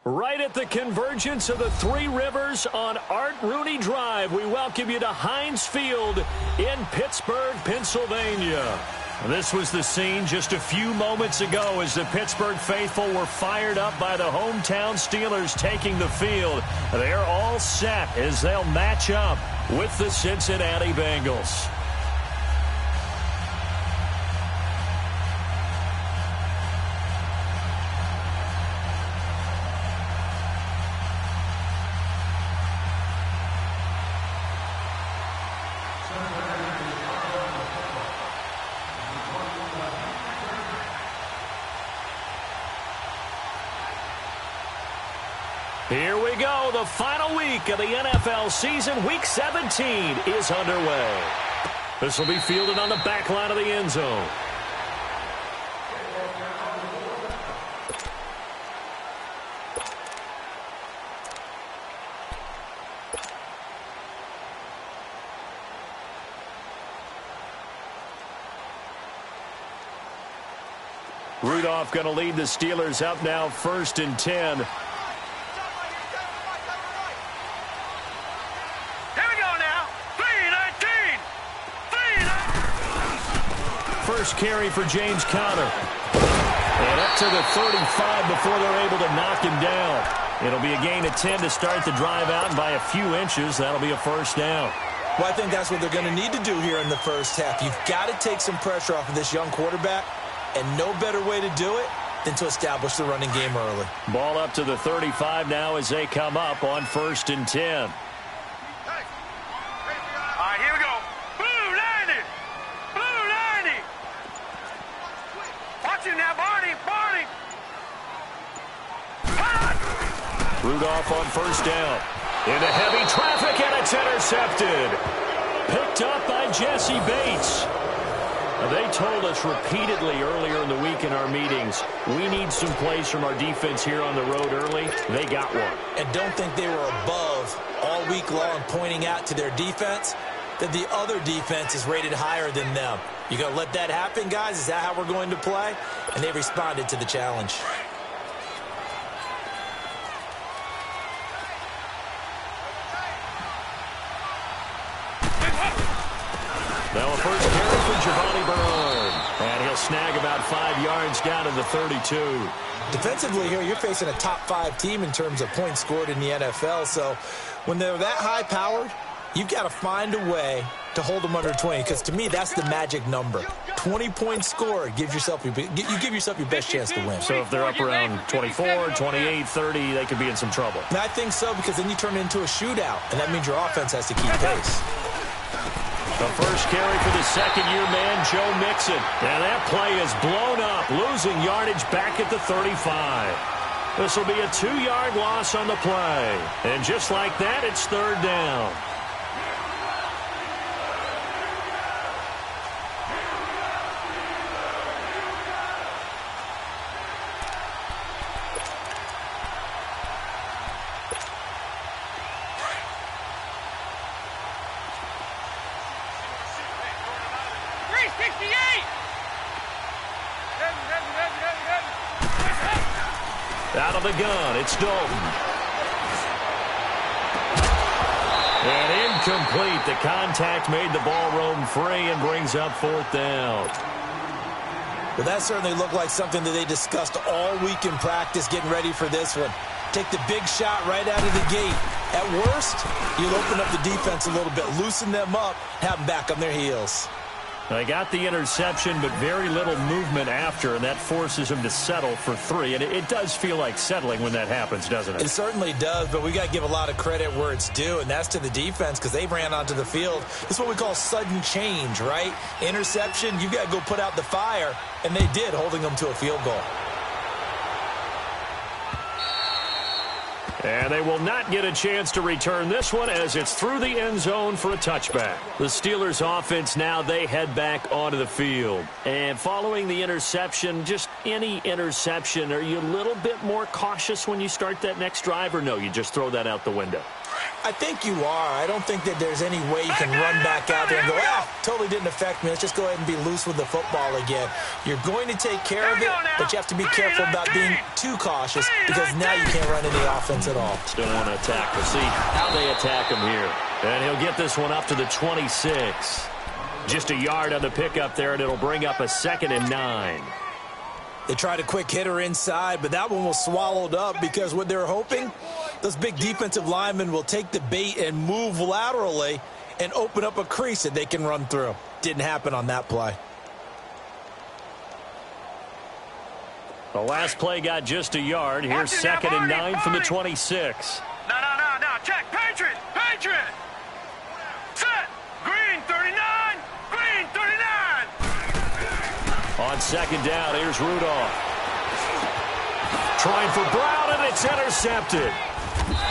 Right at the convergence of the Three Rivers on Art Rooney Drive, we welcome you to Heinz Field in Pittsburgh, Pennsylvania. This was the scene just a few moments ago as the Pittsburgh faithful were fired up by the hometown Steelers taking the field. They're all set as they'll match up with the Cincinnati Bengals. Here we go. The final week of the NFL season. Week 17 is underway. This will be fielded on the back line of the end zone. Rudolph going to lead the Steelers up now, 1st and 10. First carry for James Conner. And up to the 35 before they're able to knock him down. It'll be a gain of 10 to start the drive out, and by a few inches, that'll be a first down. Well, I think that's what they're going to need to do here in the first half. You've got to take some pressure off of this young quarterback, and no better way to do it than to establish the running game early. Ball up to the 35 now as they come up on 1st and 10. Rudolph on 1st down. Into heavy traffic, and it's intercepted. Picked up by Jesse Bates. They told us repeatedly earlier in the week in our meetings, we need some plays from our defense here on the road early. They got one. And don't think they were above all week long pointing out to their defense that the other defense is rated higher than them. You going to let that happen, guys? Is that how we're going to play? And they responded to the challenge. Now a first carry for Giovanni Bernard. And he'll snag about 5 yards down to the 32. Defensively here, you're facing a top 5 team in terms of points scored in the NFL. So when they're that high-powered, you've got to find a way to hold them under 20. Because to me, that's the magic number. 20 points scored, you give yourself your best chance to win. So if they're up around 24, 28, 30, they could be in some trouble. And I think so, because then you turn it into a shootout, and that means your offense has to keep pace. The first carry for the second-year man, Joe Mixon. And that play is blown up, losing yardage back at the 35. This will be a 2-yard loss on the play. And just like that, it's 3rd down. Out of the gun, it's Dalton. And incomplete. The contact made the ball roam free and brings up 4th down. Well, that certainly looked like something that they discussed all week in practice, getting ready for this one. Take the big shot right out of the gate. At worst, you'll open up the defense a little bit, loosen them up, have them back on their heels. They got the interception, but very little movement after, and that forces them to settle for 3. And it does feel like settling when that happens, doesn't it? It certainly does, but we got to give a lot of credit where it's due, and that's to the defense because they ran onto the field. This is what we call sudden change, right? Interception, you've got to go put out the fire, and they did, holding them to a field goal. And they will not get a chance to return this one as it's through the end zone for a touchback. The Steelers offense now, they head back onto the field. And following the interception, just any interception, are you a little bit more cautious when you start that next drive, or no, you just throw that out the window? I think you are. I don't think that there's any way you can run back out there and go, totally didn't affect me. Let's just go ahead and be loose with the football again. You're going to take care of it, but you have to be careful about being too cautious because now you can't run any offense at all. Still want to attack. We'll see how they attack him here. And he'll get this one up to the 26. Just a yard on the pickup there, and it'll bring up a 2nd and 9. They tried a quick hitter inside, but that one was swallowed up because what they're hoping, those big defensive linemen will take the bait and move laterally and open up a crease that they can run through. Didn't happen on that play. The last play got just a yard. Here's 2nd and 9 from the 26. No. Check. Patriot. Set. Green 39. Green 39. On 2nd down, here's Rudolph. Trying for Brown, and it's intercepted.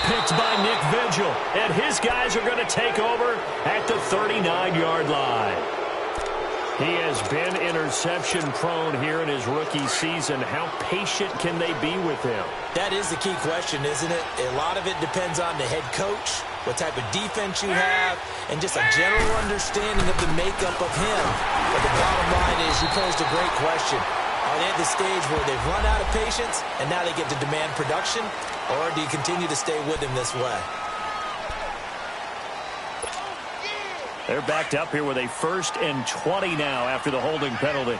Picked by Nick Vigil. And his guys are going to take over at the 39-yard line. He has been interception-prone here in his rookie season. How patient can they be with him? That is the key question, isn't it? A lot of it depends on the head coach, what type of defense you have, and just a general understanding of the makeup of him. But the bottom line is you posed a great question. Are they at the stage where they've run out of patience and now they get to demand production, or do you continue to stay with him this way? They're backed up here with a 1st and 20 now after the holding penalty.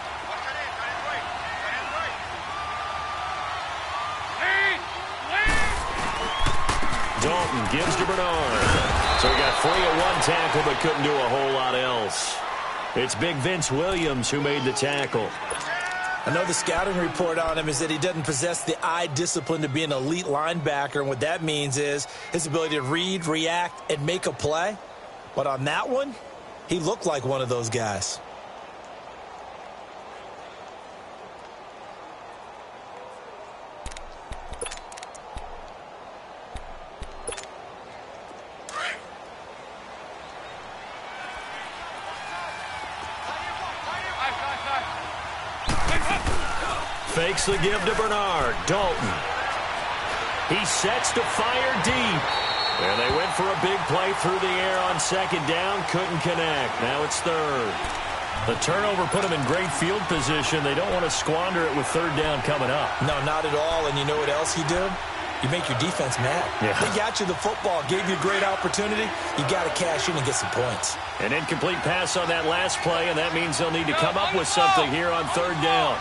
Dalton gives to Bernard. So he got free of one tackle but couldn't do a whole lot else. It's big Vince Williams who made the tackle. I know the scouting report on him is that he doesn't possess the eye discipline to be an elite linebacker, and what that means is his ability to read, react, and make a play. But on that one, he looked like one of those guys. Fakes the give to Bernard. Dalton. He sets to fire deep. And they went for a big play through the air on 2nd down. Couldn't connect. Now it's 3rd. The turnover put them in great field position. They don't want to squander it with 3rd down coming up. No, not at all. And you know what else you do? You make your defense mad. Yeah. They got you the football, gave you a great opportunity. You got to cash in and get some points. An incomplete pass on that last play, and that means they'll need to come up with something here on 3rd down.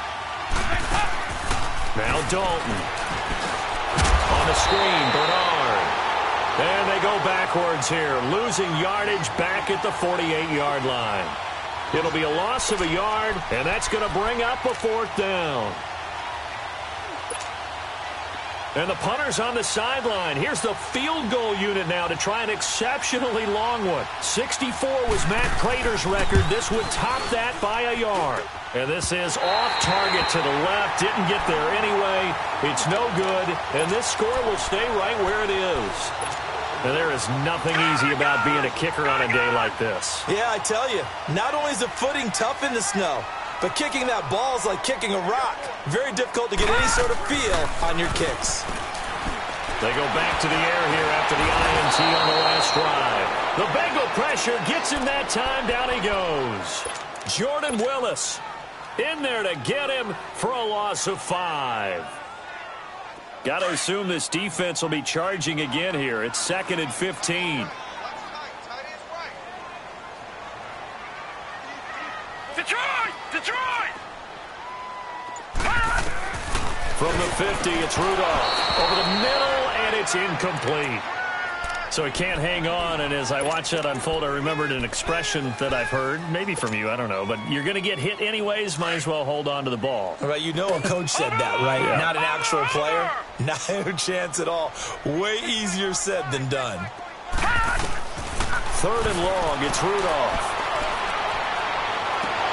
Now Dalton. On the screen, Bernard. And they go backwards here, losing yardage back at the 48-yard line. It'll be a loss of a yard, and that's going to bring up a 4th down. And the punter's on the sideline. Here's the field goal unit now to try an exceptionally long one. 64 was Matt Prater's record. This would top that by a yard. And this is off target to the left. Didn't get there anyway. It's no good. And this score will stay right where it is. And there is nothing easy about being a kicker on a day like this. Yeah, I tell you, not only is the footing tough in the snow, but kicking that ball is like kicking a rock. Very difficult to get any sort of feel on your kicks. They go back to the air here after the INT on the last drive. The Bengal pressure gets him that time. Down he goes. Jordan Willis in there to get him for a loss of 5. Got to assume this defense will be charging again here. It's 2nd and 15. Detroit! From the 50, it's Rudolph. Over the middle, and it's incomplete. So he can't hang on, and as I watch that unfold, I remembered an expression that I've heard, maybe from you, I don't know, but you're going to get hit anyways, might as well hold on to the ball. Right, you know a coach said that, right? Yeah. Not an actual player. Not a chance at all. Way easier said than done. 3rd and long, it's Rudolph.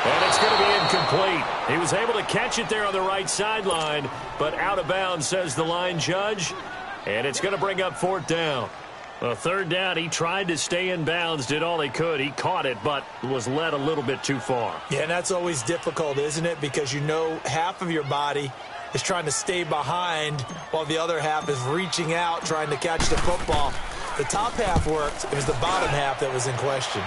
And it's going to be incomplete. He was able to catch it there on the right sideline, but out of bounds, says the line judge. And it's going to bring up 4th down. Well, 3rd down, he tried to stay in bounds, did all he could. He caught it, but was led a little bit too far. Yeah, and that's always difficult, isn't it? Because you know half of your body is trying to stay behind while the other half is reaching out, trying to catch the football. The top half worked. It was the bottom half that was in question.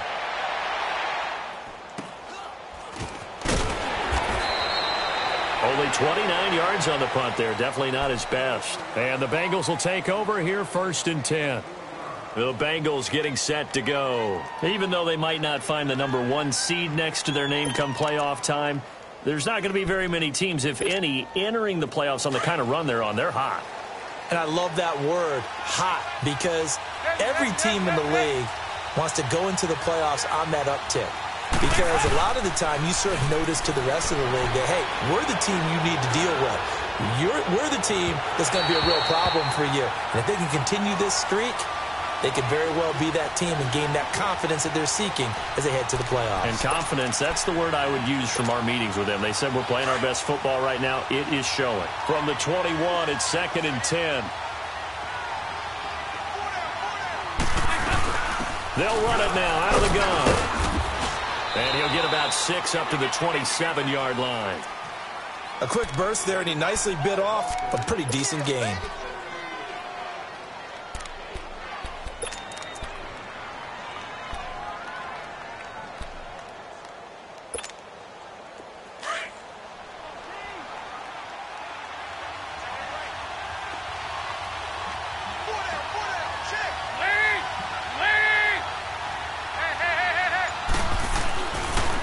Only 29 yards on the punt there. Definitely not his best. And the Bengals will take over here, 1st and 10. The Bengals getting set to go. Even though they might not find the #1 seed next to their name come playoff time, there's not going to be very many teams, if any, entering the playoffs on the kind of run they're on. They're hot. And I love that word, hot, because every team in the league wants to go into the playoffs on that uptick. Because a lot of the time you serve notice to the rest of the league that, hey, we're the team you need to deal with. We're the team that's going to be a real problem for you. And if they can continue this streak, they could very well be that team and gain that confidence that they're seeking as they head to the playoffs. And confidence, that's the word I would use from our meetings with them. They said we're playing our best football right now. It is showing. From the 21, it's 2nd and 10. They'll run it now out of the gun. And he'll get about 6 up to the 27-yard line. A quick burst there, and he nicely bit off a pretty decent gain.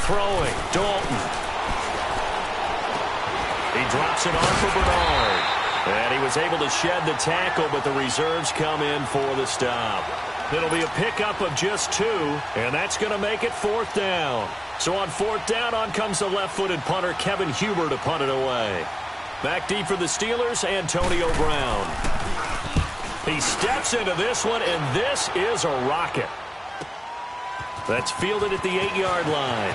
Throwing, Dalton. He drops it on for Bernard. And he was able to shed the tackle, but the reserves come in for the stop. It'll be a pickup of just 2, and that's going to make it 4th down. So on 4th down, on comes the left-footed punter, Kevin Huber, to punt it away. Back deep for the Steelers, Antonio Brown. He steps into this one, and this is a rocket. That's fielded at the 8-yard line.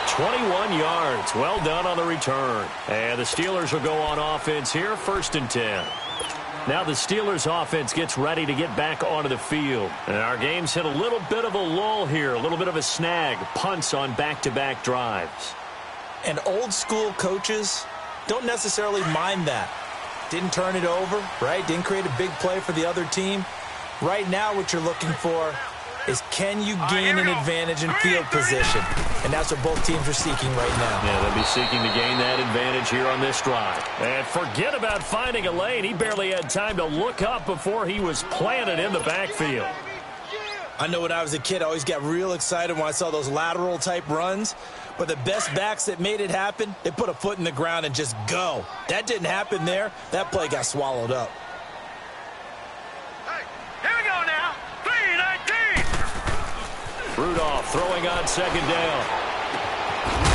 21 yards. Well done on the return. And the Steelers will go on offense here, 1st and 10. Now the Steelers offense gets ready to get back onto the field. And our game's hit a little bit of a lull here, a little bit of a snag. Punts on back-to-back drives. And old-school coaches don't necessarily mind that. Didn't turn it over, right? Didn't create a big play for the other team. Right now, what you're looking for is, can you gain an advantage in field position? And that's what both teams are seeking right now. Yeah, they'll be seeking to gain that advantage here on this drive. And forget about finding a lane. He barely had time to look up before he was planted in the backfield. I know when I was a kid, I always got real excited when I saw those lateral-type runs. But the best backs that made it happen, they put a foot in the ground and just go. That didn't happen there. That play got swallowed up. Here we go now. 3-19. Rudolph throwing on 2nd down.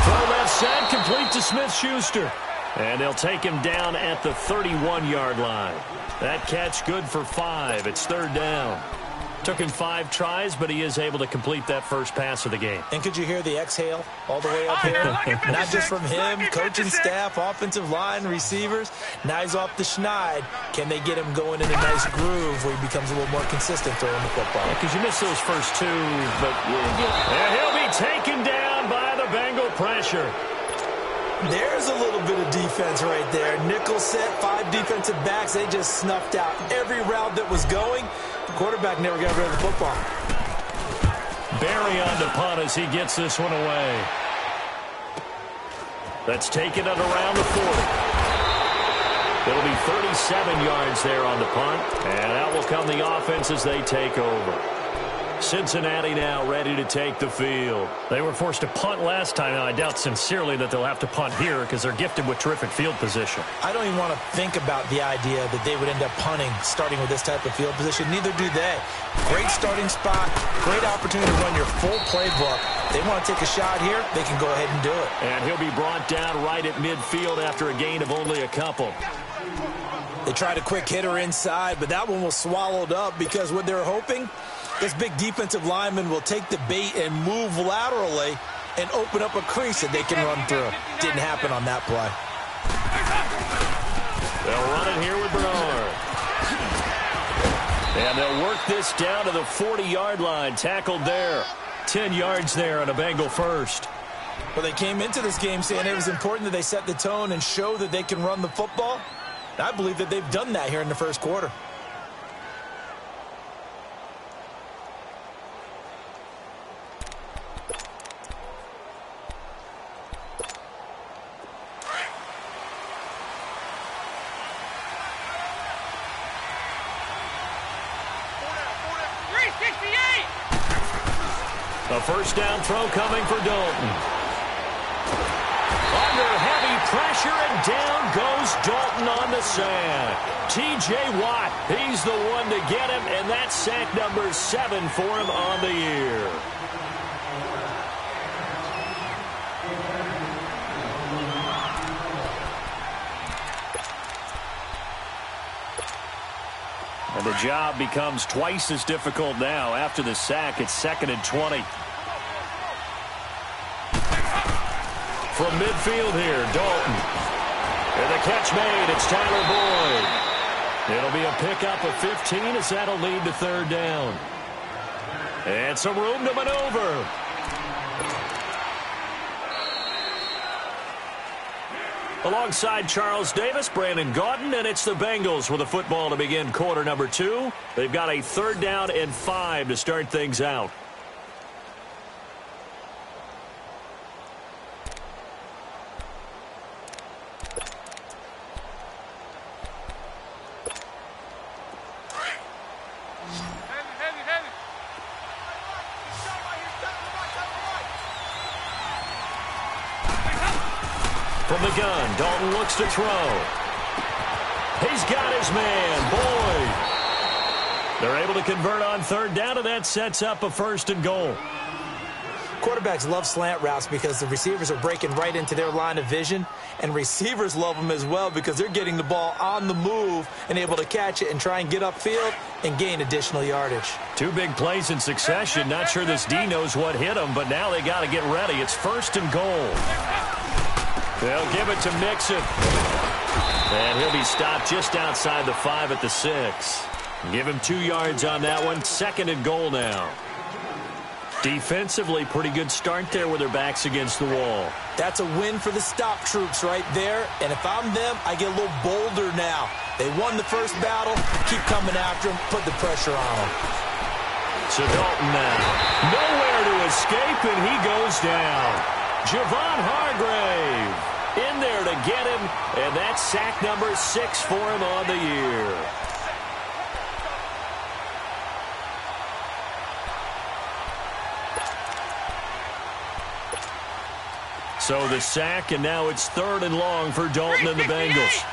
Throw left side, complete to Smith-Schuster. And they'll take him down at the 31-yard line. That catch good for 5. It's 3rd down. Took him 5 tries, but he is able to complete that first pass of the game. And could you hear the exhale all the way up here? Not just from him, coaching staff, offensive line, receivers. Now he's off the schneid. Can they get him going in a nice groove where he becomes a little more consistent throwing the football? Because you missed those first 2, but and he'll be taken down by the Bengal pressure. There's a little bit of defense right there. Nickel set, 5 defensive backs. They just snuffed out every route that was going. The quarterback never got rid of the football. Barry on to punt as he gets this one away. That's taken at around the 40. It'll be 37 yards there on the punt. And out will come the offense as they take over. Cincinnati now ready to take the field. They were forced to punt last time. Now, I doubt sincerely that they'll have to punt here because they're gifted with terrific field position. I don't even want to think about the idea that they would end up punting starting with this type of field position. Neither do they. Great starting spot, great opportunity to run your full playbook. They want to take a shot here, they can go ahead and do it. And he'll be brought down right at midfield after a gain of only a couple. They tried a quick hitter inside, but that one was swallowed up because what they're hoping, this big defensive lineman will take the bait and move laterally and open up a crease that they can run through. Didn't happen on that play. They'll run it here with Bernard. And they'll work this down to the 40-yard line. Tackled there. 10 yards there on a Bengal first. Well, they came into this game saying it was important that they set the tone and show that they can run the football. I believe that they've done that here in the first quarter. A first down throw coming for Dalton. Under heavy pressure, and down goes Dalton on the sack. T.J. Watt, he's the one to get him, and that's sack number 7 for him on the year. And the job becomes twice as difficult now. After the sack, it's 2nd and 20. From midfield here, Dalton. And the catch made. It's Tyler Boyd. It'll be a pickup of 15 as that'll lead to 3rd down. And some room to maneuver. Alongside Charles Davis, Brandon Gaudin, and it's the Bengals with the football to begin quarter number 2. They've got a 3rd down and 5 to start things out. From the gun, Dalton looks to throw. He's got his man, Boyd. They're able to convert on 3rd down, and that sets up a 1st and goal. Quarterbacks love slant routes because the receivers are breaking right into their line of vision, and receivers love them as well because they're getting the ball on the move and able to catch it and try and get upfield and gain additional yardage. 2 big plays in succession. Not sure this D knows what hit him, but now they got to get ready. It's 1st and goal. They'll give it to Mixon. And he'll be stopped just outside the 5 at the 6. Give him 2 yards on that one. 2nd and goal now. Defensively, pretty good start there with their backs against the wall. That's a win for the stop troops right there. And if I'm them, I get a little bolder now. They won the first battle. Keep coming after them. Put the pressure on them. So Dalton now. Nowhere to escape, and he goes down. Javon Hargrave in there to get him, and that's sack number 6 for him on the year. So the sack, and now it's 3rd and long for Dalton and the Bengals.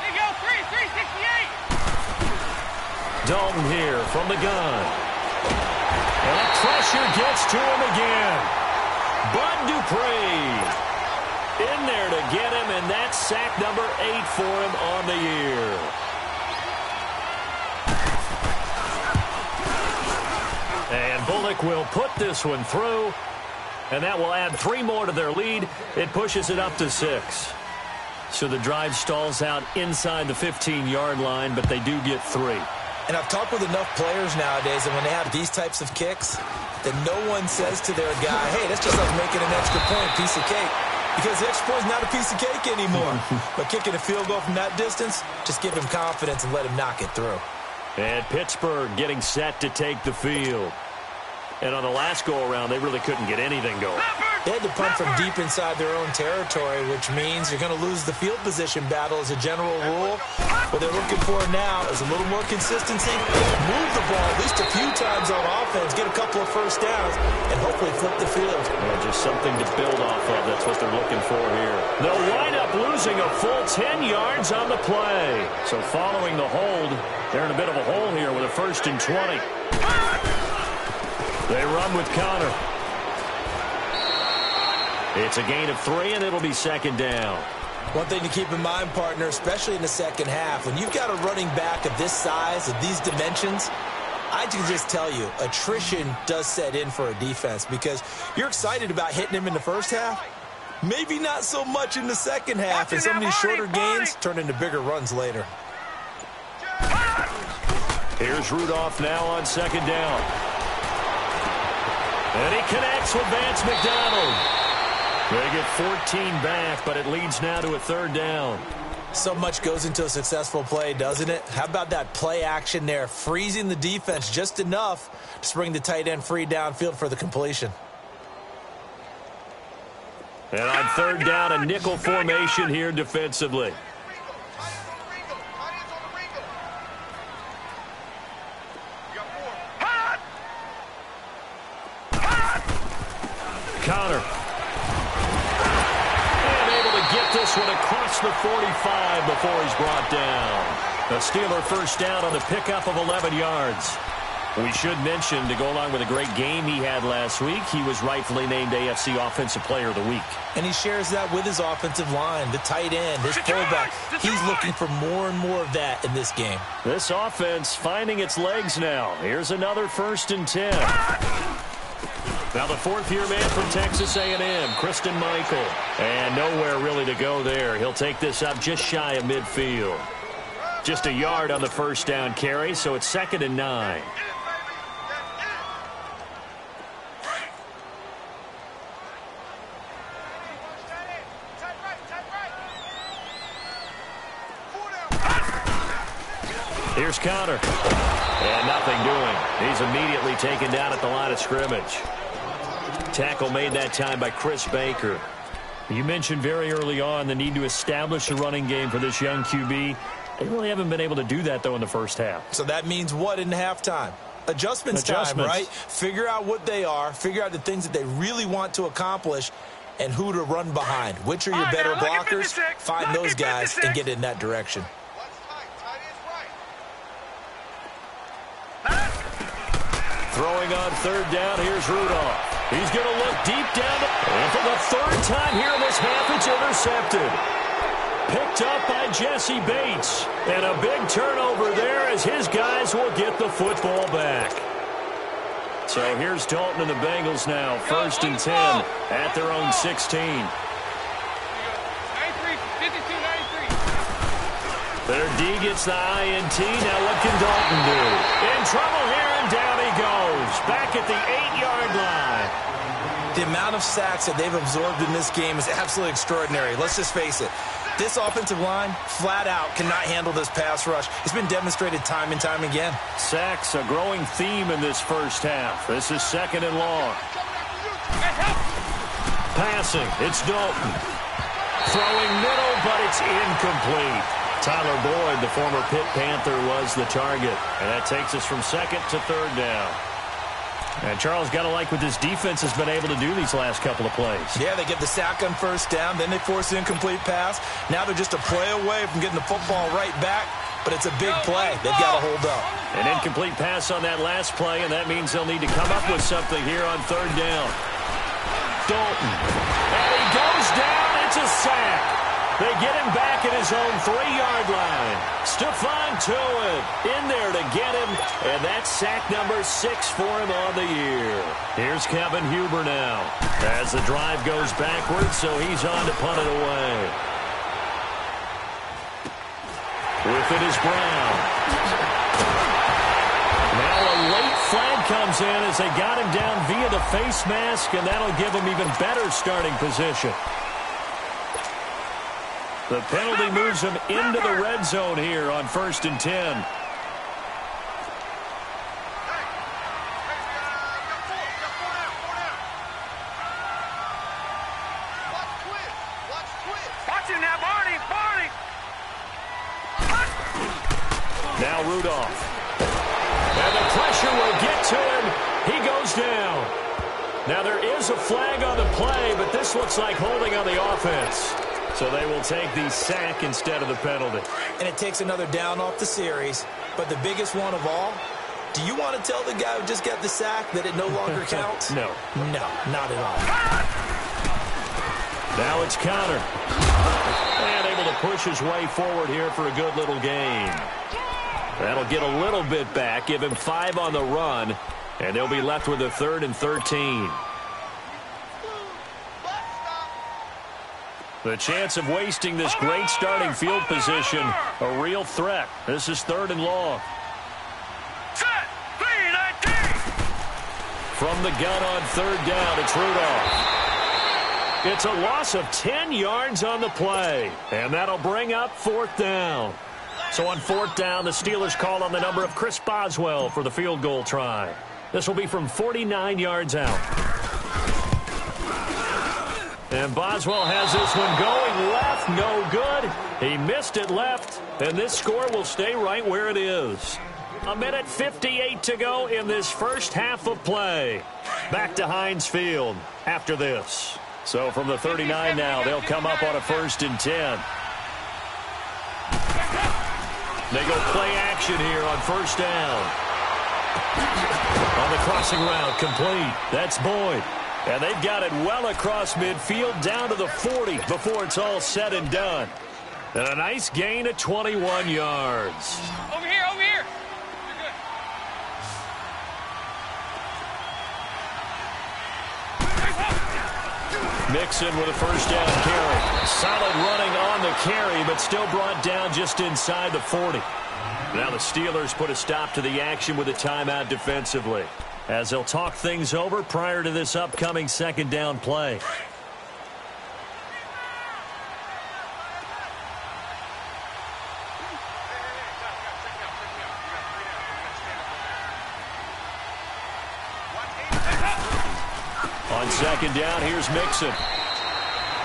There you go, 368. Dalton here from the gun. And that pressure gets to him again. Bud Dupree in there to get him, and that's sack number 8 for him on the year. And Bullock will put this one through, and that will add 3 more to their lead. It pushes it up to 6. So the drive stalls out inside the 15-yard line, but they do get 3. And I've talked with enough players nowadays, and when they have these types of kicks, that no one says to their guy, hey, that's just like making an extra point, piece of cake. Because the extra point is not a piece of cake anymore. But kicking a field goal from that distance, just give him confidence and let him knock it through. And Pittsburgh getting set to take the field. And on the last go-around, they really couldn't get anything going. They had to punt from deep inside their own territory, which means you're going to lose the field position battle as a general rule. What they're looking for now is a little more consistency, move the ball at least a few times on offense, get a couple of first downs, and hopefully flip the field. Yeah, just something to build off of. That's what they're looking for here. They'll wind up losing a full 10 yards on the play. So following the hold, they're in a bit of a hole here with a 1st and 20. They run with Connor. It's a gain of 3, and it'll be 2nd down. One thing to keep in mind, partner, especially in the second half, when you've got a running back of this size, of these dimensions, I can just tell you, attrition does set in for a defense because you're excited about hitting him in the first half. Maybe not so much in the second half, and some of these shorter gains turn into bigger runs later. Here's Rudolph now on 2nd down. And he connects with Vance McDonald. They get 14 back, but it leads now to a 3rd down. So much goes into a successful play, doesn't it? How about that play action there, freezing the defense just enough to bring the tight end free downfield for the completion. And on 3rd down, a nickel formation here defensively. Connor. And able to get this one across the 45 before he's brought down. A Steeler first down on the pickup of 11 yards. We should mention, to go along with a great game he had last week, he was rightfully named AFC Offensive Player of the Week. And he shares that with his offensive line, the tight end, his fullback. He's looking for more and more of that in this game. This offense finding its legs now. Here's another 1st and 10. Now the 4th-year man from Texas A&M, Christine Michael. And nowhere really to go there. He'll take this up just shy of midfield. Just a yard on the first down carry, so it's 2nd and 9. Here's Connor. And nothing doing. He's immediately taken down at the line of scrimmage. Tackle made that time by Chris Baker. You mentioned very early on the need to establish a running game for this young QB. They really haven't been able to do that, though, in the first half. So that means what in halftime? Adjustments time, right? Figure out what they are. Figure out the things that they really want to accomplish and who to run behind. Which are your better blockers? Find those guys and get in that direction. Throwing on 3rd down, here's Rudolph. He's going to look deep down. And for the 3rd time here in this half, it's intercepted. Picked up by Jesse Bates. And a big turnover there as his guys will get the football back. So here's Dalton and the Bengals now. 1st and 10 at their own 16. Their D gets the INT. Now what can Dalton do? In trouble here, and down he goes. Back at the 8-yard line. The amount of sacks that they've absorbed in this game is absolutely extraordinary. Let's just face it. This offensive line, flat out, cannot handle this pass rush. It's been demonstrated time and time again. Sacks, a growing theme in this first half. This is 2nd and long. Passing, it's Dalton. Throwing middle, but it's incomplete. Tyler Boyd, the former Pitt Panther, was the target. And that takes us from 2nd to 3rd down. And Charles, got to like what this defense has been able to do these last couple of plays. Yeah, they get the sack on 1st down, then they force the incomplete pass. Now they're just a play away from getting the football right back, but it's a big play. They've got to hold up. An incomplete pass on that last play, and that means they'll need to come up with something here on 3rd down. Dalton. And he goes down. It's a sack. They get him back at his own 3-yard line. Stephon Tuitt in there to get him, and that's sack number 6 for him on the year. Here's Kevin Huber now as the drive goes backwards, so he's on to punt it away. With it is Brown. Now a late flag comes in as they got him down via the face mask, and that'll give him even better starting position. The penalty moves him into the red zone here on 1st and 10. Now Rudolph. And the pressure will get to him. He goes down. Now there is a flag on the play, but this looks like holding on the offense. So they will take the sack instead of the penalty. And it takes another down off the series. But the biggest one of all, do you want to tell the guy who just got the sack that it no longer counts? No. No, not at all. Now it's Connor. And able to push his way forward here for a good little gain. That'll get a little bit back, give him 5 on the run, and they'll be left with a 3rd and 13. The chance of wasting this great starting field position, a real threat. This is 3rd and long. Set, 3-19. From the gun on 3rd down, it's Rudolph. It's a loss of 10 yards on the play, and that'll bring up 4th down. So on 4th down, the Steelers call on the number of Chris Boswell for the field goal try. This will be from 49 yards out. And Boswell has this one going left, no good. He missed it left, and this score will stay right where it is. 1:58 to go in this first half of play. Back to Heinz Field after this. So from the 39 now, they'll come up on a 1st and 10. They go play action here on 1st down. On the crossing route, complete. That's Boyd. And they've got it well across midfield down to the 40 before it's all said and done. And a nice gain of 21 yards. Over here, over here. Mixon with a 1st down carry. Solid running on the carry, but still brought down just inside the 40. Now the Steelers put a stop to the action with a timeout defensively, as they'll talk things over prior to this upcoming 2nd down play. On 2nd down, here's Mixon.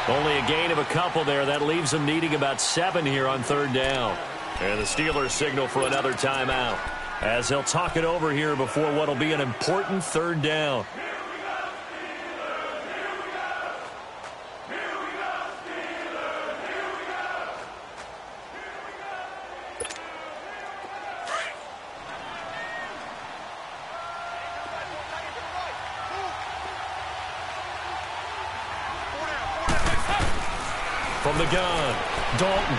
Only a gain of a couple there. That leaves them needing about 7 here on 3rd down. And the Steelers signal for another timeout, as they'll talk it over here before what will be an important 3rd down. From the gun, Dalton.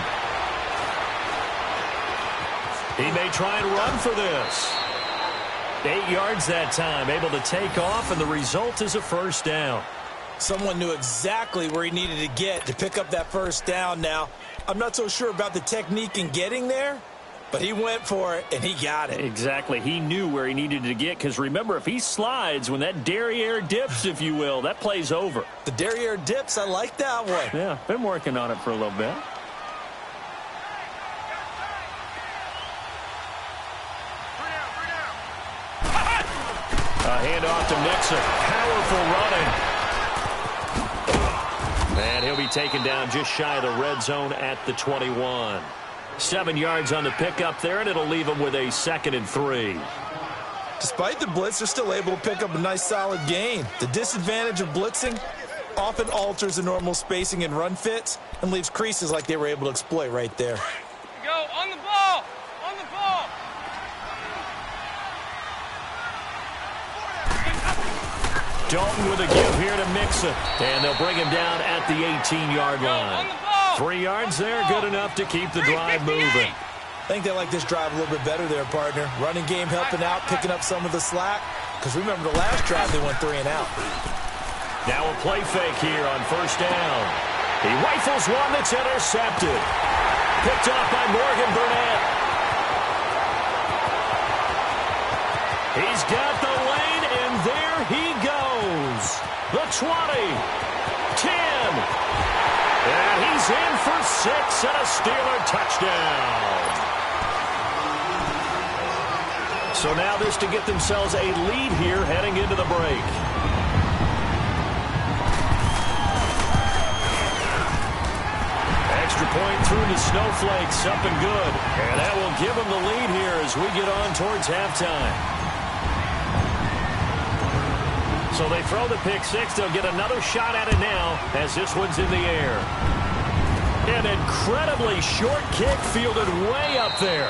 He may try and run for this. 8 yards that time, able to take off, and the result is a 1st down. Someone knew exactly where he needed to get to pick up that 1st down now. I'm not so sure about the technique in getting there, but he went for it, and he got it. Exactly. He knew where he needed to get, because remember, if he slides, when that derriere dips, if you will, that play's over. The derriere dips, I like that one. Yeah, been working on it for a little bit. A handoff to Mixon. Powerful running. And he'll be taken down just shy of the red zone at the 21. 7 yards on the pickup there, and it'll leave him with a 2nd and 3. Despite the blitz, they're still able to pick up a nice solid gain. The disadvantage of blitzing often alters the normal spacing and run fits and leaves creases like they were able to exploit right there. Go on the ball. On the ball. Dalton with a give here to Mixon. And they'll bring him down at the 18-yard line. 3 yards there, good enough to keep the drive moving. I think they like this drive a little bit better there, partner. Running game helping out, picking up some of the slack. Because remember the last drive, they went 3 and out. Now a play fake here on 1st down. He rifles one that's intercepted. Picked off by Morgan Burnett. He's got the lane, and there he goes. The 20, 10, and he's in for 6 and a Steeler touchdown. So now this to get themselves a lead here heading into the break. Extra point through the snowflakes, up and good. And that will give them the lead here as we get on towards halftime. So they throw the pick 6. They'll get another shot at it now as this one's in the air. An incredibly short kick fielded way up there.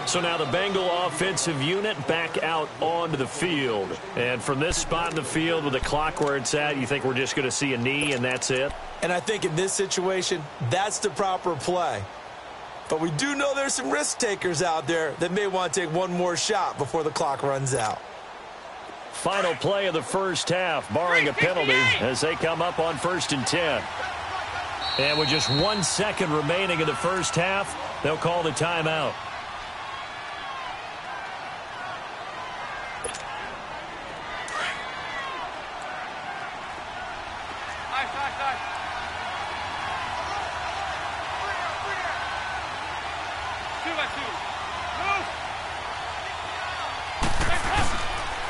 So now the Bengal offensive unit back out onto the field. And from this spot in the field with the clock where it's at, you think we're just going to see a knee and that's it? And I think in this situation, that's the proper play. But we do know there's some risk takers out there that may want to take one more shot before the clock runs out. Final play of the first half, barring a penalty, as they come up on 1st and 10. And with just 1 second remaining in the first half, they'll call the timeout.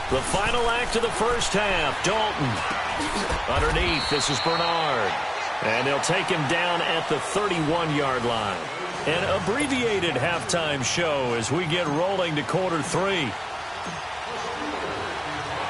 The final act of the first half, Dalton. Underneath, this is Bernard. And they'll take him down at the 31-yard line. An abbreviated halftime show as we get rolling to quarter 3.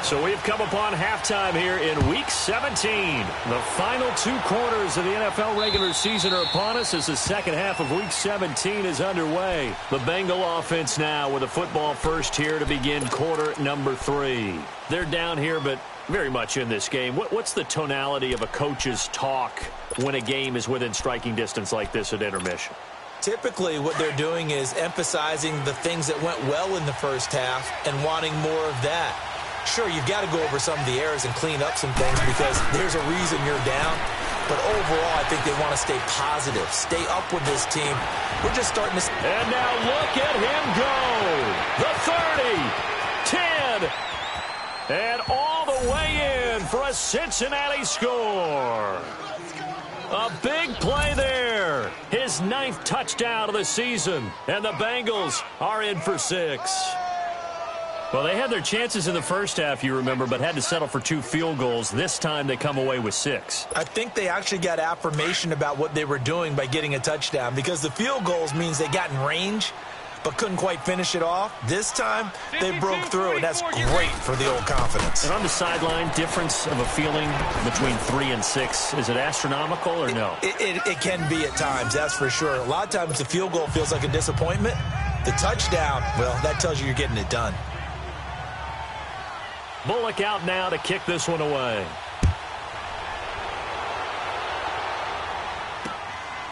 So we've come upon halftime here in Week 17. The final 2 quarters of the NFL regular season are upon us as the second half of Week 17 is underway. The Bengal offense now with a football first here to begin quarter number 3. They're down here, but very much in this game. What's the tonality of a coach's talk when a game is within striking distance like this at intermission? Typically, what they're doing is emphasizing the things that went well in the first half and wanting more of that. Sure, you've got to go over some of the errors and clean up some things because there's a reason you're down. But overall, I think they want to stay positive, stay up with this team. We're just starting to... And now look at him go. The 30, 10, and all the way in for a Cincinnati score. A big play there. His 9th touchdown of the season. And the Bengals are in for 6. Well, they had their chances in the first half, you remember, but had to settle for 2 field goals. This time they come away with 6. I think they actually got affirmation about what they were doing by getting a touchdown because the field goals means they got in range but couldn't quite finish it off. This time, they broke through, and that's great for the old confidence. And on the sideline, difference of a feeling between 3 and 6, is it astronomical or no? It can be at times, that's for sure. A lot of times the field goal feels like a disappointment. The touchdown, well, that tells you you're getting it done. Bullock out now to kick this one away.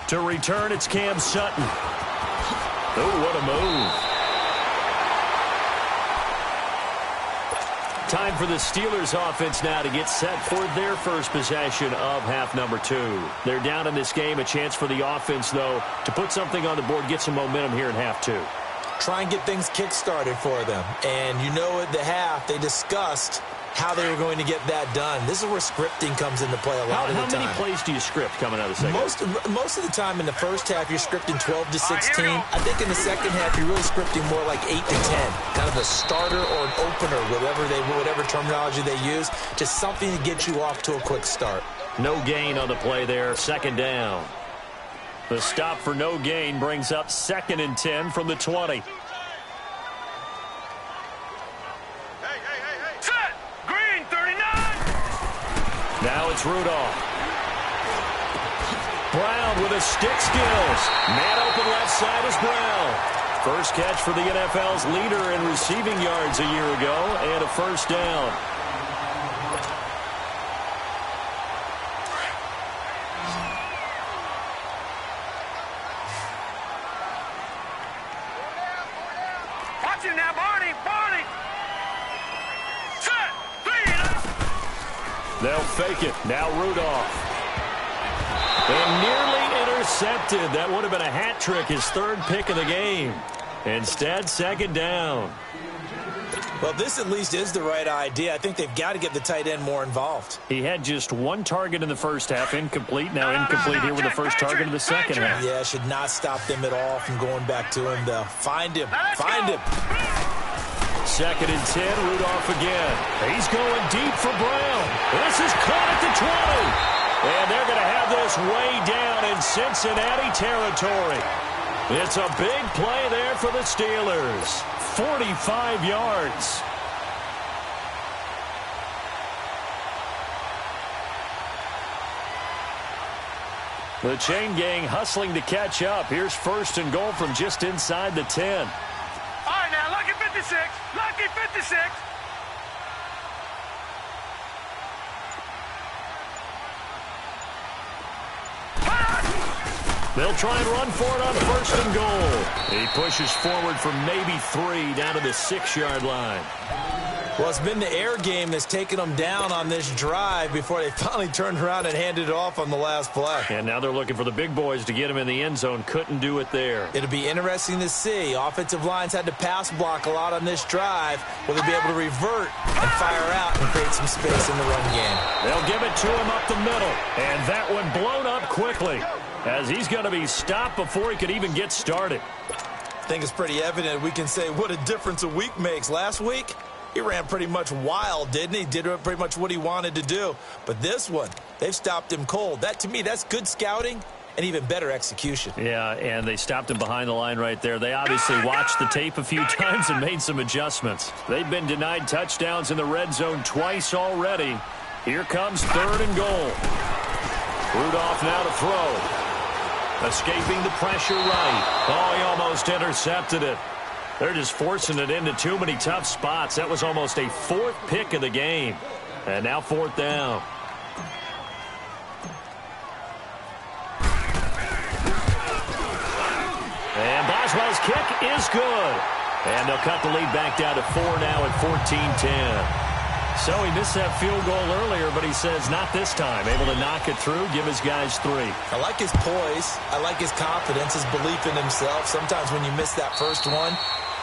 To return, it's Cam Sutton. Oh, what a move. Time for the Steelers offense now to get set for their first possession of half number 2. They're down in this game. A chance for the offense, though, to put something on the board, get some momentum here in half 2. Try and get things kick-started for them. And you know at the half, they discussed how they were going to get that done. This is where scripting comes into play a lot of the time. How many plays do you script coming out of the second half? Most of the time in the first half, you're scripting 12 to 16. I think in the second half, you're really scripting more like 8 to 10. Kind of a starter or an opener, whatever terminology they use. Just something to get you off to a quick start. No gain on the play there. Second down. The stop for no gain brings up 2nd and 10 from the 20. Set! Green, 39! Now it's Rudolph. Brown with his stick skills. Man open left side is Brown. First catch for the NFL's leader in receiving yards a year ago, and a first down. Now, Barney! Set! 3 and out! They'll fake it. Now Rudolph. And nearly intercepted. That would have been a hat trick, his 3rd pick of the game. Instead, 2nd down. Well, this at least is the right idea. I think they've got to get the tight end more involved. He had just 1 target in the first half, incomplete. Now incomplete here with the first target of the second half. Yeah, should not stop them at all from going back to him, though. Find him. Find him. 2nd and 10, Rudolph again. He's going deep for Brown. This is caught at the 20. And they're going to have this way down in Cincinnati territory. It's a big play there for the Steelers. 45 yards. The chain gang hustling to catch up. Here's 1st and goal from just inside the 10. All right, now, lucky 56. Lucky 56. They'll try and run for it on 1st and goal. He pushes forward for maybe 3 down to the 6-yard line. Well, it's been the air game that's taken them down on this drive before they finally turned around and handed it off on the last play. And now they're looking for the big boys to get him in the end zone. Couldn't do it there. It'll be interesting to see. Offensive lines had to pass block a lot on this drive. Will they be able to revert and fire out and create some space in the run game? They'll give it to him up the middle. And that one blown up quickly as he's going to be stopped before he could even get started. I think it's pretty evident we can say what a difference a week makes. Last week, he ran pretty much wild, didn't he? Did pretty much what he wanted to do. But this one, they've stopped him cold. That, to me, that's good scouting and even better execution. Yeah, and they stopped him behind the line right there. They obviously watched the tape a few times and made some adjustments. They've been denied touchdowns in the red zone twice already. Here comes 3rd and goal. Rudolph now to throw. Escaping the pressure right. Oh, he almost intercepted it. They're just forcing it into too many tough spots. That was almost a 4th pick of the game. And now 4th down. And Boswell's kick is good. And they'll cut the lead back down to 4 now at 14-10. So he missed that field goal earlier, but he says not this time. Able to knock it through, give his guys 3. I like his poise. I like his confidence, his belief in himself. Sometimes when you miss that first one,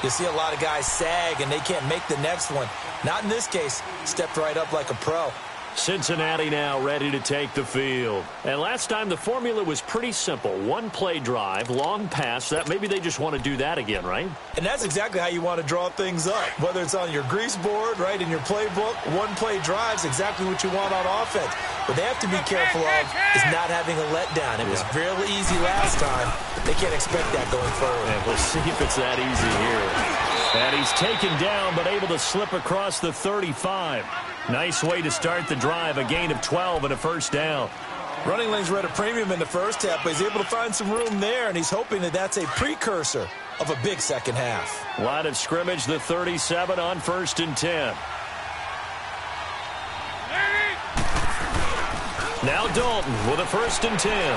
you see a lot of guys sag and they can't make the next one. Not in this case. Stepped right up like a pro. Cincinnati now ready to take the field. And last time the formula was pretty simple. 1-play drive, long pass. That maybe they just want to do that again, right? And that's exactly how you want to draw things up. Whether it's on your grease board, right, in your playbook, 1-play drive's exactly what you want on offense. What they have to be careful of is not having a letdown. It was real easy last time. They can't expect that going forward. And we'll see if it's that easy here. And he's taken down but able to slip across the 35. Nice way to start the drive, a gain of 12 and a 1st down. Running lanes were at a premium in the first half, but he's able to find some room there, and he's hoping that that's a precursor of a big second half. Line of scrimmage, the 37 on 1st and 10. Now Dalton with a 1st and 10.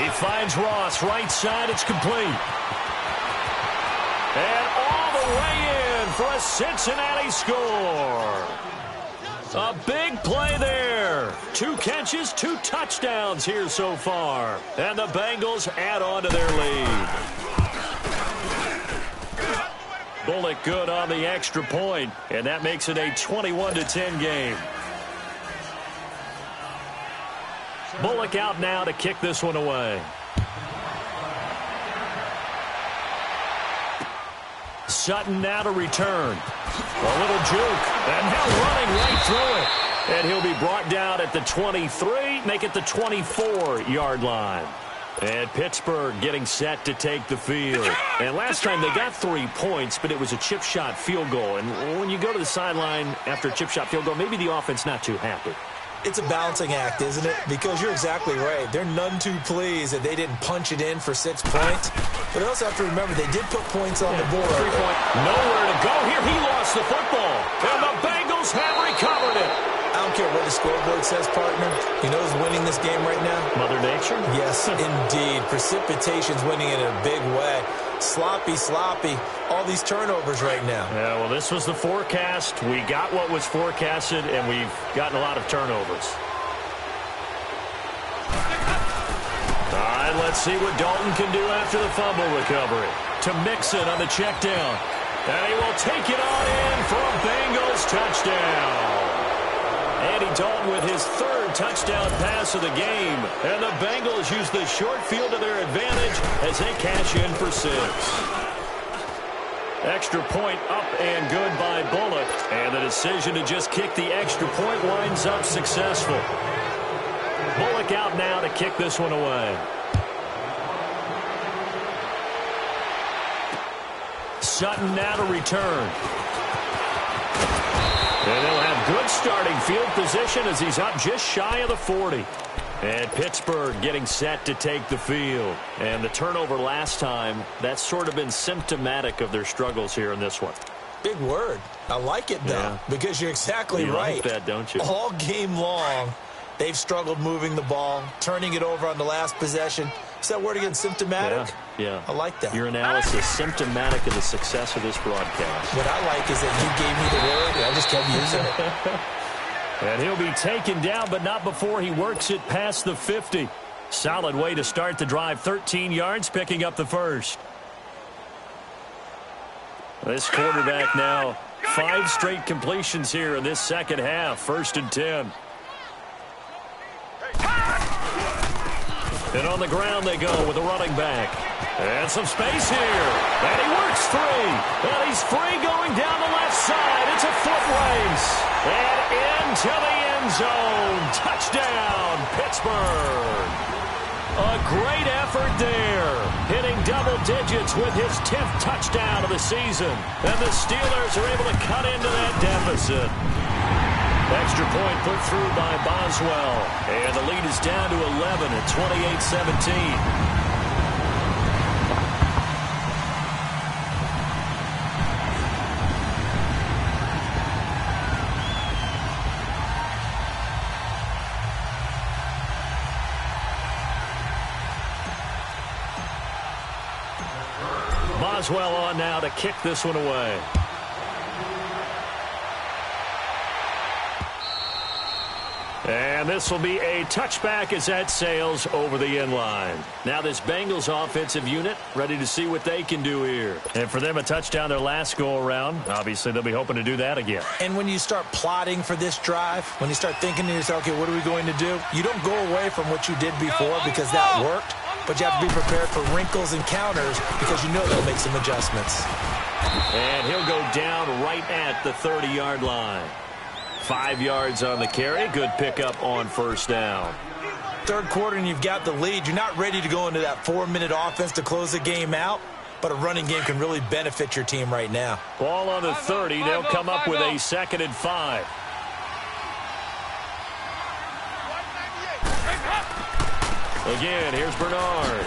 He finds Ross right side. It's complete. And all the way in for a Cincinnati score. A big play there. 2 catches, 2 touchdowns here so far. And the Bengals add on to their lead. Bullock good on the extra point, and that makes it a 21-10 game. Bullock out now to kick this one away. Sutton now to return. A little juke, and now running right through it. And he'll be brought down at the 23, make it the 24-yard line. And Pittsburgh getting set to take the field. And last time they got 3 points, but it was a chip shot field goal. And when you go to the sideline after a chip shot field goal, maybe the offense not too happy. It's a balancing act, isn't it? Because you're exactly right. They're none too pleased that they didn't punch it in for 6 points. But they also have to remember they did put points on the board. 3 point. Nowhere to go here. He lost the football. And the Bengals have recovered it. I don't care what the scoreboard says, partner. You know who's winning this game right now? Mother Nature? Yes, indeed. Precipitation's winning in a big way. Sloppy, sloppy. All these turnovers right now. Yeah, well, this was the forecast. We got what was forecasted, and we've gotten a lot of turnovers. All right, let's see what Dalton can do after the fumble recovery. To Mixon on the check down. And he will take it on in for a Bengals touchdown. Andy Dalton with his 3rd touchdown pass of the game. And the Bengals use the short field to their advantage as they cash in for 6. Extra point up and good by Bullock. And the decision to just kick the extra point winds up successful. Bullock out now to kick this one away. Sutton now to return. And they'll have good starting field position as he's up just shy of the 40. And Pittsburgh getting set to take the field. And the turnover last time, that's sort of been symptomatic of their struggles here in this one. Big word. I like it, though, because you're exactly right. You like that, don't you? All game long, they've struggled moving the ball, turning it over on the last possession. Is that word again, symptomatic? Yeah. I like that. Your analysis, symptomatic of the success of this broadcast. What I like is that you gave me the word, and I just kept using it. And he'll be taken down, but not before he works it past the 50. Solid way to start the drive. 13 yards, picking up the 1st. This quarterback now, 5 straight completions here in this second half. 1st and 10. And on the ground they go with a running back. And some space here. And he works free. And he's free going down the left side. It's a foot race. And into the end zone. Touchdown, Pittsburgh. A great effort there. Hitting double digits with his 10th touchdown of the season. And the Steelers are able to cut into that deficit. Extra point put through by Boswell. And the lead is down to 11 at 28-17. Boswell on now to kick this one away. And this will be a touchback as that sails over the end line. Now this Bengals offensive unit ready to see what they can do here. And for them, a touchdown their last go-around. Obviously, they'll be hoping to do that again. And when you start plotting for this drive, when you start thinking to yourself, okay, what are we going to do? You don't go away from what you did before because that worked. But you have to be prepared for wrinkles and counters because you know they'll make some adjustments. And he'll go down right at the 30-yard line. 5 yards on the carry. Good pickup on first down. Third quarter and you've got the lead. You're not ready to go into that 4-minute offense to close the game out. But a running game can really benefit your team right now. Ball on the 30. They'll come up with a 2nd and 5. Again, here's Bernard.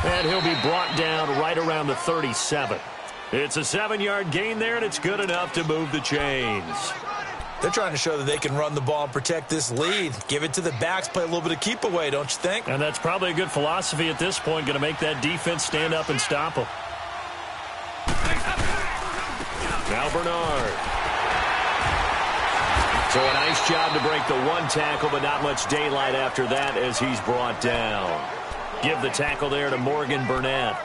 And he'll be brought down right around the 37. It's a 7-yard gain there, and it's good enough to move the chains. They're trying to show that they can run the ball and protect this lead. Give it to the backs, play a little bit of keep away, don't you think? And that's probably a good philosophy at this point, going to make that defense stand up and stop them. Now Bernard. So a nice job to break the one tackle, but not much daylight after that as he's brought down. Give the tackle there to Morgan Burnett.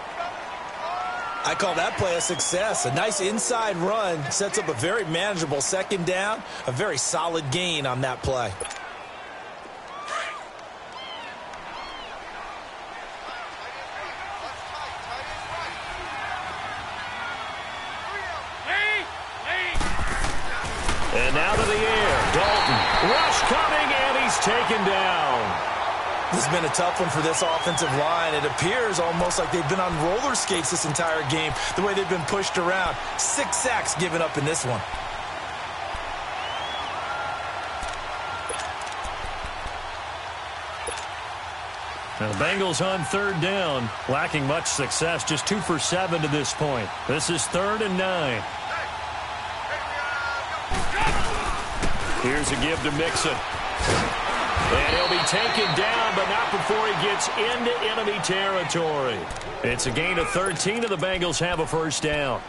I call that play a success. A nice inside run sets up a very manageable 2nd down. A very solid gain on that play. And now to the air. Dalton. Rush coming, and he's taken down. This has been a tough one for this offensive line. It appears almost like they've been on roller skates this entire game, the way they've been pushed around. 6 sacks given up in this one. Now the Bengals on 3rd down, lacking much success, just 2 for 7 to this point. This is 3rd and 9. Here's a give to Mixon. And he'll be taken down, but not before he gets into enemy territory. It's a gain of 13, and the Bengals have a first down.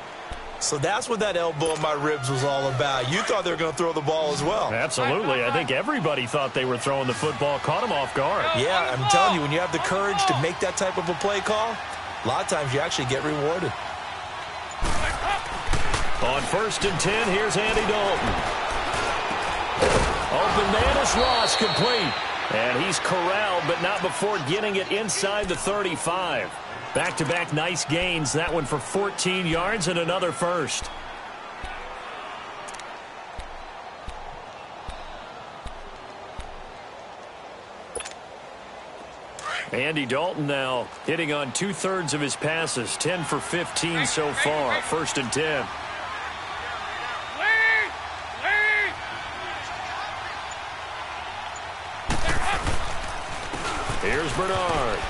So that's what that elbow in my ribs was all about. You thought they were going to throw the ball as well. Absolutely. I think everybody thought they were throwing the football, caught him off guard. Yeah, I'm telling you, when you have the courage to make that type of a play call, a lot of times you actually get rewarded. On 1st and 10, here's Andy Dalton. Open man is Ross, complete. And he's corralled, but not before getting it inside the 35. Back-to-back nice gains. That one for 14 yards and another first. Andy Dalton now hitting on 2/3 of his passes. 10 for 15 so far. 1st and 10. Here's Bernard.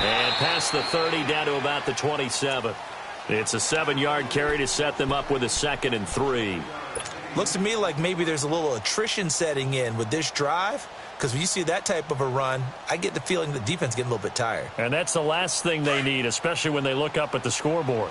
And past the 30 down to about the 27. It's a 7-yard carry to set them up with a 2nd and 3. Looks to me like maybe there's a little attrition setting in with this drive, because when you see that type of a run, I get the feeling the defense getting a little bit tired. And that's the last thing they need, especially when they look up at the scoreboard.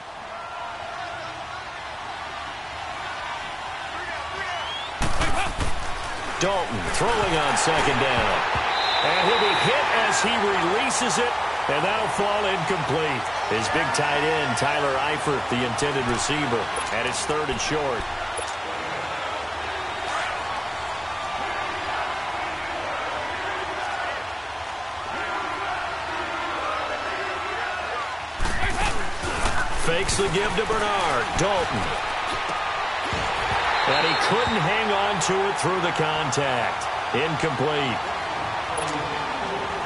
Dalton throwing on 2nd down. And he'll be hit as he releases it, and that'll fall incomplete. His big tight end, Tyler Eifert, the intended receiver, and it's 3rd and short. Fakes the give to Bernard. Dalton. And he couldn't hang on to it through the contact. Incomplete.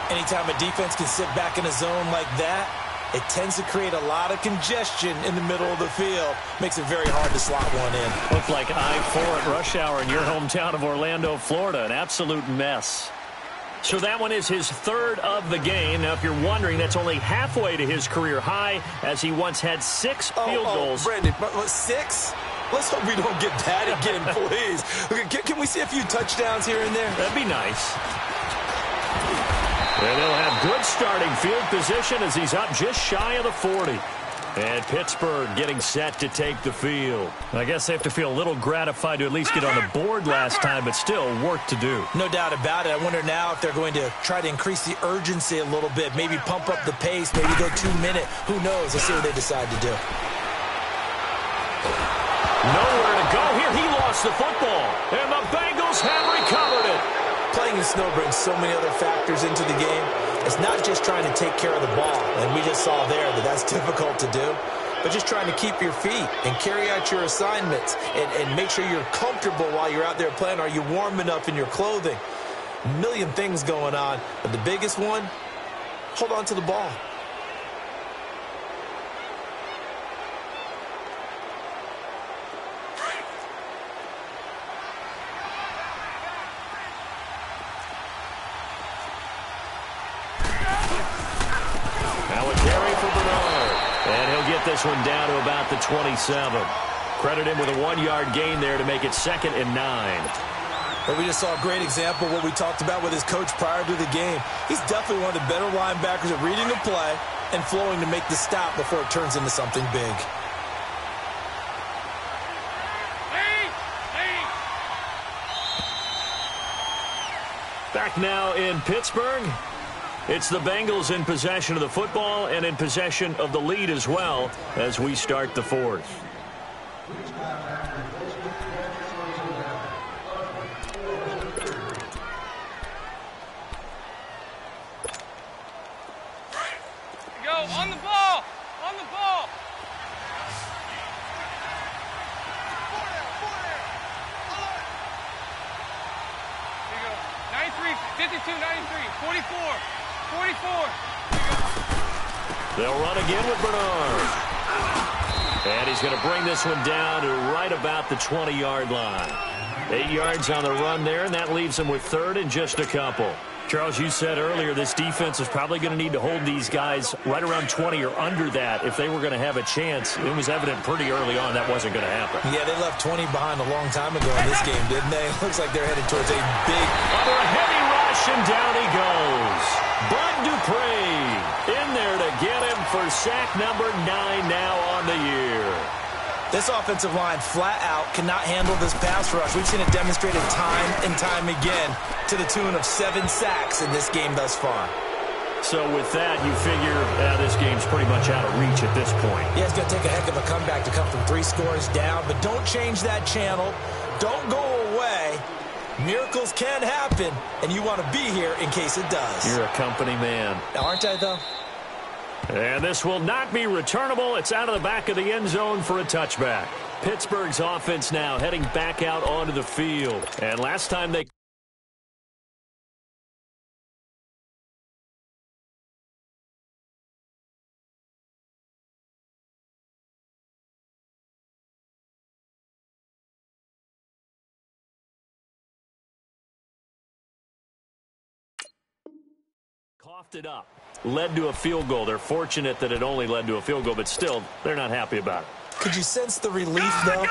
Anytime a defense can sit back in a zone like that, it tends to create a lot of congestion in the middle of the field. Makes it very hard to slot one in. Looked like I-4 at rush hour in your hometown of Orlando, Florida. An absolute mess. So that one is his third of the game. Now, if you're wondering, that's only halfway to his career high, as he once had 6 field goals. Brandon, 6? Let's hope we don't get that again, please. Can we see a few touchdowns here and there? That'd be nice. And they'll have good starting field position as he's up just shy of the 40. And Pittsburgh getting set to take the field. I guess they have to feel a little gratified to at least get on the board last time, but still work to do. No doubt about it. I wonder now if they're going to try to increase the urgency a little bit, maybe pump up the pace, maybe go 2-minute. Who knows? Let's see what they decide to do. Nowhere to go here. He lost the football, and the Bengals have recovered it. Playing in snow brings so many other factors into the game. It's not just trying to take care of the ball, and we just saw there that that's difficult to do, but just trying to keep your feet and carry out your assignments and make sure you're comfortable while you're out there playing. Are you warm enough in your clothing? A million things going on, but the biggest one, hold on to the ball. This one down to about the 27. Credit him with a 1-yard gain there to make it 2nd and 9. But we just saw a great example of what we talked about with his coach prior to the game. He's definitely one of the better linebackers at reading the play and flowing to make the stop before it turns into something big. Back now in Pittsburgh. It's the Bengals in possession of the football and in possession of the lead as well as we start the 4th. Go, on the ball! On the ball! 93, 52, 93, 44. 44. They'll run again with Bernard. And he's going to bring this one down to right about the 20-yard line. 8 yards on the run there, and that leaves him with 3rd and just a couple. Charles, you said earlier this defense is probably going to need to hold these guys right around 20 or under that if they were going to have a chance. It was evident pretty early on that wasn't going to happen. Yeah, they left 20 behind a long time ago in this game, didn't they? It looks like they're headed towards a big... Under a heavy rush, and down he goes. Bud Dupree in there to get him for sack number 9 now on the year. This offensive line flat out cannot handle this pass rush. We've seen it demonstrated time and time again to the tune of 7 sacks in this game thus far. So with that, you figure this game's pretty much out of reach at this point. Yeah, it's going to take a heck of a comeback to come from 3 scores down, but don't change that channel. Don't go away. Miracles can happen, and you want to be here in case it does. You're a company man. Aren't I, though? And this will not be returnable. It's out of the back of the end zone for a touchback. Pittsburgh's offense now heading back out onto the field. And last time they... coughed it up. Led to a field goal. They're fortunate that it only led to a field goal, but still, they're not happy about it. Could you sense the relief, though,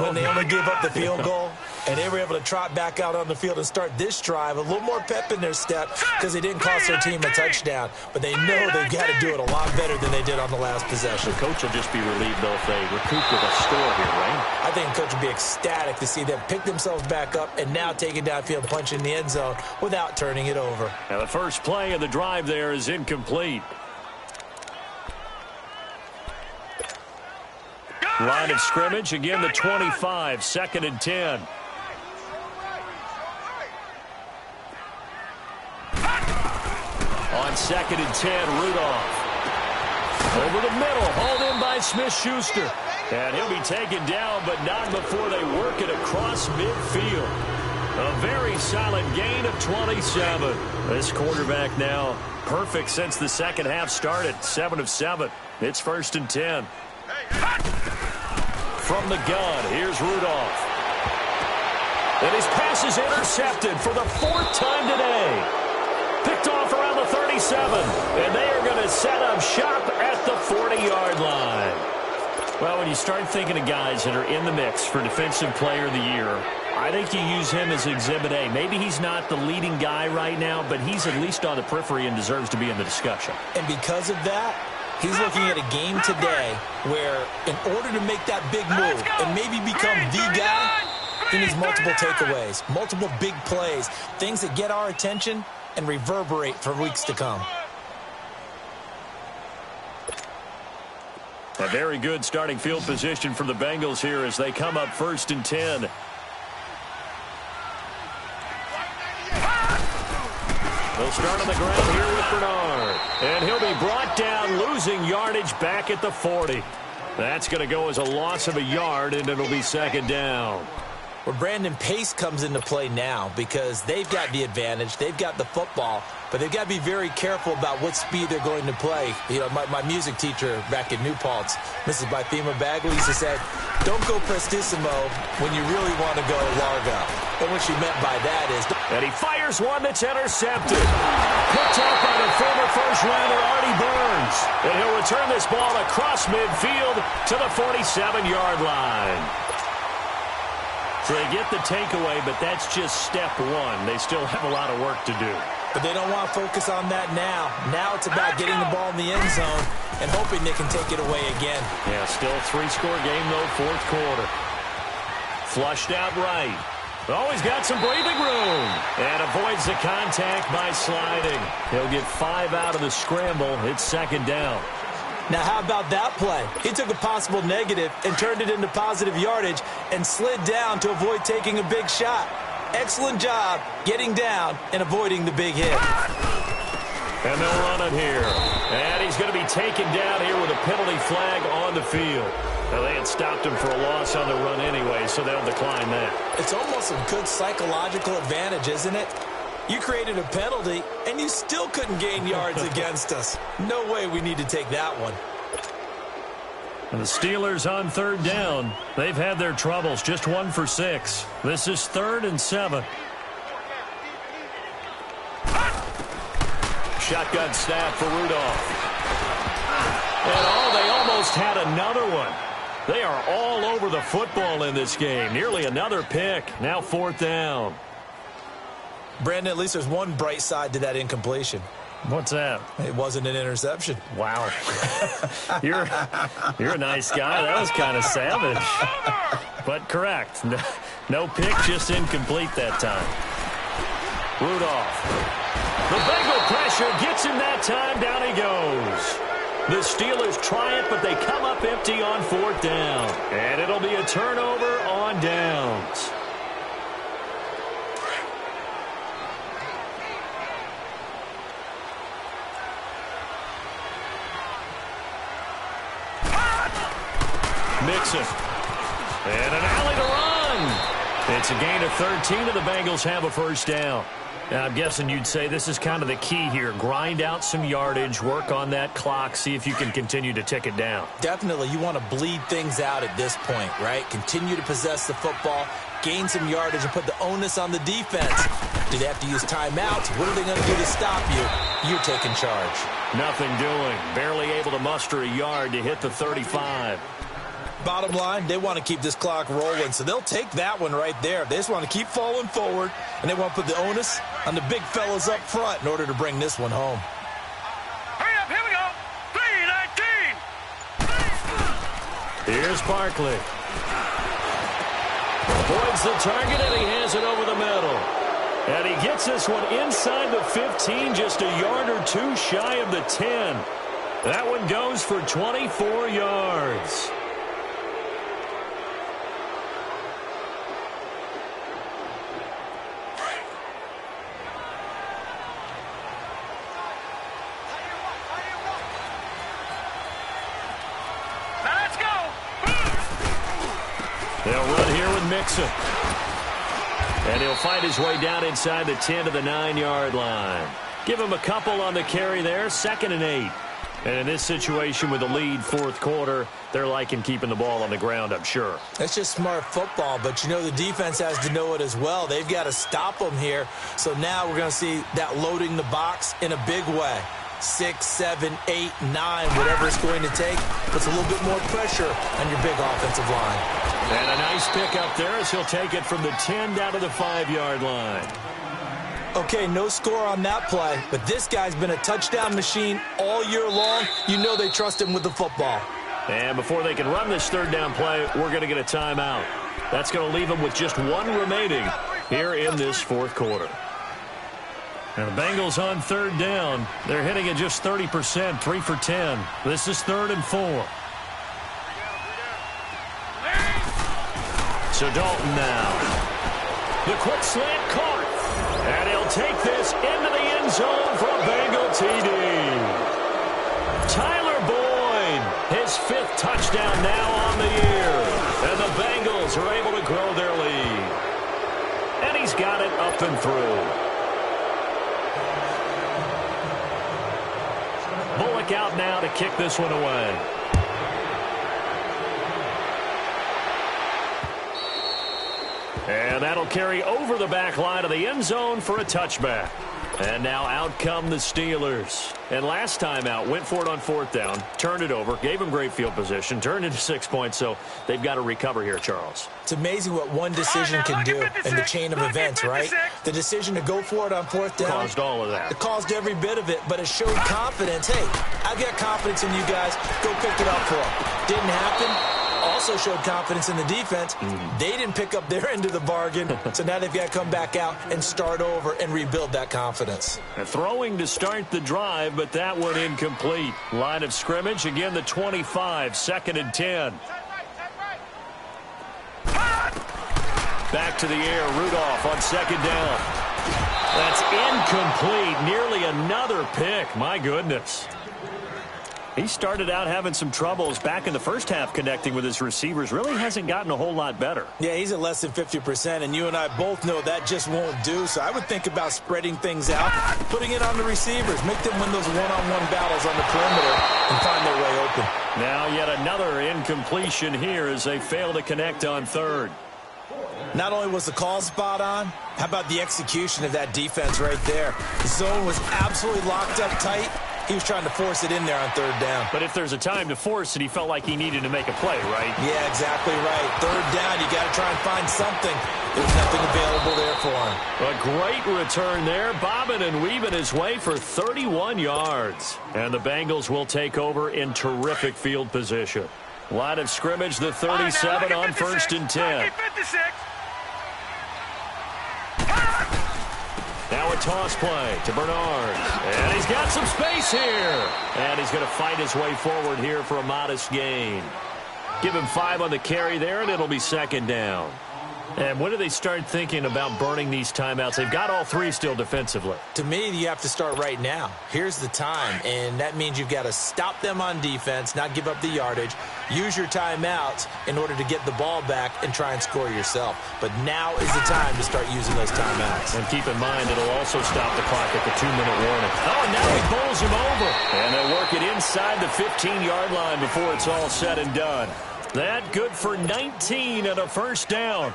when they only gave up the field goal? And they were able to trot back out on the field and start this drive. A little more pep in their step because they didn't cost their team a touchdown. But they know they've got to do it a lot better than they did on the last possession. The coach will just be relieved, though, if they recoup with a score here, right? I think the coach would be ecstatic to see them pick themselves back up and now take it downfield, punch in the end zone without turning it over. Now the first play of the drive there is incomplete. Line of scrimmage, again the 25, 2nd and 10. On 2nd and 10, Rudolph. Over the middle, hauled in by Smith-Schuster. And he'll be taken down, but not before they work it across midfield. A very solid gain of 27. This quarterback now perfect since the second half started. 7 of 7. It's 1st and 10. From the gun, here's Rudolph. And his pass is intercepted for the 4th time today. Picked off around the 37. And they are going to set up shop at the 40-yard line. Well, when you start thinking of guys that are in the mix for Defensive Player of the Year, I think you use him as Exhibit A. Maybe he's not the leading guy right now, but he's at least on the periphery and deserves to be in the discussion. And because of that, he's looking at a game today where in order to make that big move and maybe become the guy, he needs multiple takeaways, multiple big plays, things that get our attention and reverberate for weeks to come. A very good starting field position for the Bengals here as they come up 1st and 10. They'll start on the ground here with Bernard. And he'll be brought down, losing yardage back at the 40. That's going to go as a loss of a yard, and it'll be 2nd down. Where Brandon Pace comes into play now because they've got the advantage. They've got the football, but they've got to be very careful about what speed they're going to play. You know, my music teacher back in New Paltz, Mrs. Bythema Bagley, used to say, don't go prestissimo when you really want to go largo. And what she meant by that is... And he fires one that's intercepted. Picked off by the former first-rounder Artie Burns. And he'll return this ball across midfield to the 47-yard line. So they get the takeaway, but that's just step one. They still have a lot of work to do. But they don't want to focus on that now. Now it's about getting the ball in the end zone and hoping they can take it away again. Yeah, still a 3-score game, though, 4th quarter. Flushed out right. Always got some breathing room. And avoids the contact by sliding. He'll get 5 out of the scramble. It's 2nd down. Now, how about that play? He took a possible negative and turned it into positive yardage and slid down to avoid taking a big shot. Excellent job getting down and avoiding the big hit. And they'll run it here. And he's going to be taken down here with a penalty flag on the field. Now, they had stopped him for a loss on the run anyway, so they'll decline that. It's almost a good psychological advantage, isn't it? You created a penalty, and you still couldn't gain yards against us. No way we need to take that one. And the Steelers on 3rd down. They've had their troubles, just 1 for 6. This is 3rd and 7. Shotgun snap for Rudolph. And they almost had another one. They are all over the football in this game. Nearly another pick. Now 4th down. Brandon, at least there's one bright side to that incompletion. What's that? It wasn't an interception. Wow. You're a nice guy. That was kind of savage. But correct. No pick, just incomplete that time. Rudolph. The Bengal pressure gets him that time. Down he goes. The Steelers try it, but they come up empty on 4th down. And it'll be a turnover on downs. Mixon. And an alley to run. It's a gain of 13, and the Bengals have a 1st down. Now, I'm guessing you'd say this is kind of the key here. Grind out some yardage, work on that clock, see if you can continue to tick it down. Definitely. You want to bleed things out at this point, right? Continue to possess the football, gain some yardage, and put the onus on the defense. Do they have to use timeouts? What are they going to do to stop you? You're taking charge. Nothing doing. Barely able to muster a yard to hit the 35. Bottom line, they want to keep this clock rolling, so they'll take that one right there. They just want to keep falling forward, and they want to put the onus on the big fellas up front in order to bring this one home. Hurry up, here we go. 3-19. Here's Barkley. Avoids the target, and he has it over the middle. And he gets this one inside the 15, just a yard or two shy of the 10. That one goes for 24 yards. They'll run here with Mixon. And he'll fight his way down inside the 10 to the 9-yard line. Give him a couple on the carry there, 2nd and 8. And in this situation with the lead, fourth quarter, they're liking keeping the ball on the ground, I'm sure. That's just smart football, but you know the defense has to know it as well. They've got to stop them here. So now we're going to see that loading the box in a big way. 6, 7, 8, 9, whatever it's going to take, puts a little bit more pressure on your big offensive line. And a nice pick up there as he'll take it from the 10 down to the 5-yard line. Okay, no score on that play, but this guy's been a touchdown machine all year long. You know they trust him with the football. And before they can run this third down play, we're going to get a timeout. That's going to leave them with just one remaining here in this fourth quarter. And the Bengals on third down. They're hitting at just 30%, 3 for 10. This is 3rd and 4. So Dalton now. The quick slant caught. And he'll take this into the end zone for a Bengal TD. Tyler Boyd, his 5th touchdown now on the year. And the Bengals are able to grow their lead. And he's got it up and through. Bullock out now to kick this one away. And that'll carry over the back line of the end zone for a touchback. And now out come the Steelers. And last time out, went for it on 4th down, turned it over, gave them great field position, turned into 6 points, so they've got to recover here, Charles. It's amazing what one decision can do in the chain of events, right? The decision to go for it on 4th down. Caused all of that. It caused every bit of it, but it showed confidence. Hey, I've got confidence in you guys. Go pick it up for them. Didn't happen. Also showed confidence in the defense. They didn't pick up their end of the bargain, so now they've got to come back out and start over and rebuild that confidence. Throwing to start the drive, but that one incomplete. Line of scrimmage, again the 25, 2nd and 10. Back to the air, Rudolph on 2nd down. That's incomplete, nearly another pick, my goodness. He started out having some troubles back in the first half connecting with his receivers. Really hasn't gotten a whole lot better. Yeah, he's at less than 50%, and you and I both know that just won't do. So I would think about spreading things out, putting it on the receivers, make them win those one-on-one battles on the perimeter and find their way open. Now yet another incompletion here as they fail to connect on 3rd. Not only was the call spot on, how about the execution of that defense right there? The zone was absolutely locked up tight. He was trying to force it in there on 3rd down. But if there's a time to force it, he felt like he needed to make a play, right? Yeah, exactly right. 3rd down, you got to try and find something. There's nothing available there for him. A great return there, bobbing and weaving his way for 31 yards. And the Bengals will take over in terrific field position. Line of scrimmage, the 37 on 1st and 10. Now a toss play to Bernard. And he's got some space here. And he's going to fight his way forward here for a modest gain. Give him 5 on the carry there, and it'll be 2nd down. And when do they start thinking about burning these timeouts? They've got all 3 still defensively. To me, you have to start right now. Here's the time, and that means you've got to stop them on defense, not give up the yardage, use your timeouts in order to get the ball back and try and score yourself. But now is the time to start using those timeouts. And keep in mind, it'll also stop the clock at the 2-minute warning. Oh, and now he bowls him over. And they'll work it inside the 15-yard line before it's all said and done. That good for 19 and a 1st down.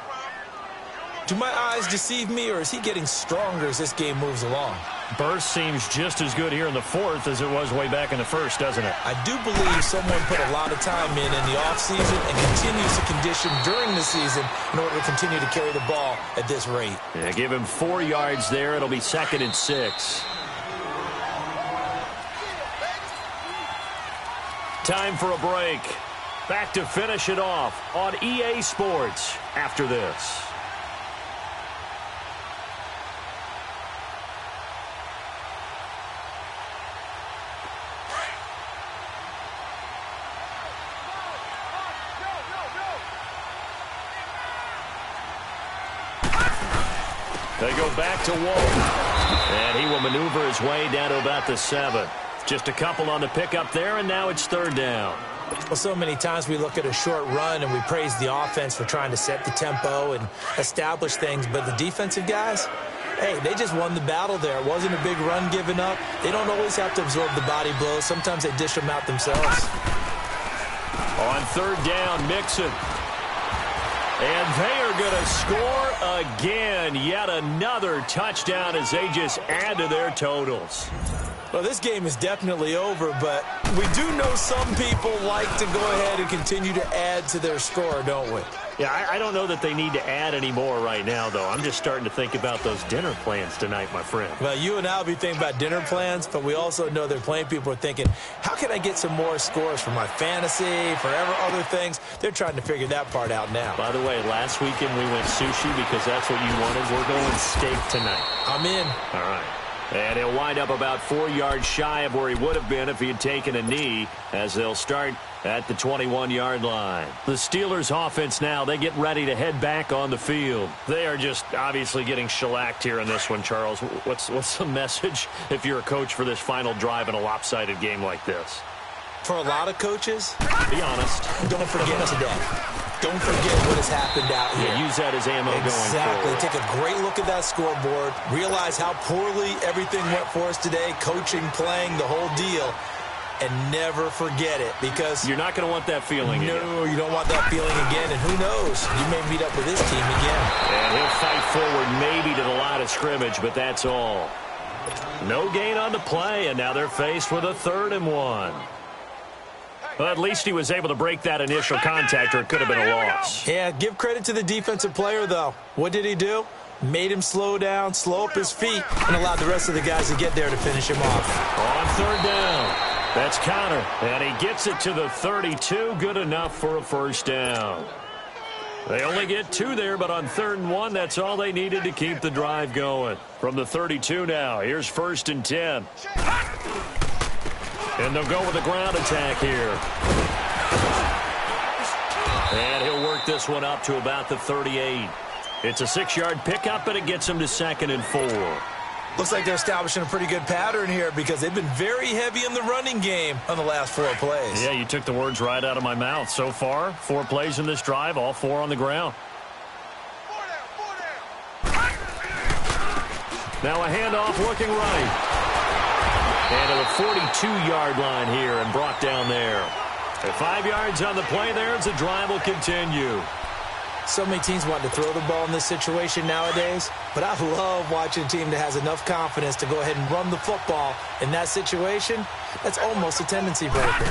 Do my eyes deceive me, or is he getting stronger as this game moves along? Burst seems just as good here in the 4th as it was way back in the 1st, doesn't it? I do believe someone put a lot of time in the offseason and continues to condition during the season in order to continue to carry the ball at this rate. Yeah, give him 4 yards there. It'll be 2nd and 6. Time for a break. Back to finish it off on EA Sports after this. They go back to Walton. And he will maneuver his way down to about the 7. Just a couple on the pickup there, and now it's 3rd down. Well, so many times we look at a short run and we praise the offense for trying to set the tempo and establish things, but the defensive guys, hey, they just won the battle there. It wasn't a big run given up. They don't always have to absorb the body blows. Sometimes they dish them out themselves. On third down, Mixon. And they are going to score again. Yet another touchdown as they just add to their totals. Well, this game is definitely over, but we do know some people like to go ahead and continue to add to their score, don't we? Yeah, I don't know that they need to add any more right now, though. I'm just starting to think about those dinner plans tonight, my friend. Well, you and I will be thinking about dinner plans, but we also know they're playing people are thinking, how can I get some more scores for my fantasy, for other things? They're trying to figure that part out now. By the way, last weekend we went sushi because that's what you wanted. We're going steak tonight. I'm in. All right. And he'll wind up about 4 yards shy of where he would have been if he had taken a knee, as they'll start at the 21-yard line. The Steelers offense now, they get ready to head back on the field. They are just obviously getting shellacked here in this one, Charles. What's the message if you're a coach for this final drive in a lopsided game like this? For a lot of coaches, be honest. Don't forget today. Don't forget what has happened out here. Yeah, use that as ammo going forward. Exactly. Take a great look at that scoreboard. Realize how poorly everything went for us today. Coaching, playing, the whole deal. And never forget it, because you're not going to want that feeling again. No, you don't want that feeling again. And who knows? You may meet up with this team again. And he'll fight forward maybe to the line of scrimmage, but that's all. No gain on the play, and now they're faced with a 3rd and 1. Well, at least he was able to break that initial contact, or it could have been a loss. Yeah, give credit to the defensive player, though. What did he do? Made him slow down, slow up his feet, and allowed the rest of the guys to get there to finish him off. On 3rd down, that's Connor, and he gets it to the 32. Good enough for a 1st down. They only get 2 there, but on 3rd and 1, that's all they needed to keep the drive going. From the 32 now, here's 1st and 10. And they'll go with a ground attack here. And he'll work this one up to about the 38. It's a 6-yard pickup, and it gets him to 2nd and 4. Looks like they're establishing a pretty good pattern here, because they've been very heavy in the running game on the last 4 plays. Yeah, you took the words right out of my mouth. So far, 4 plays in this drive, all 4 on the ground. Now a handoff looking right. And to the 42-yard line here and brought down there. At 5 yards on the play there as the drive will continue. So many teams want to throw the ball in this situation nowadays, but I love watching a team that has enough confidence to go ahead and run the football in that situation. That's almost a tendency breaker.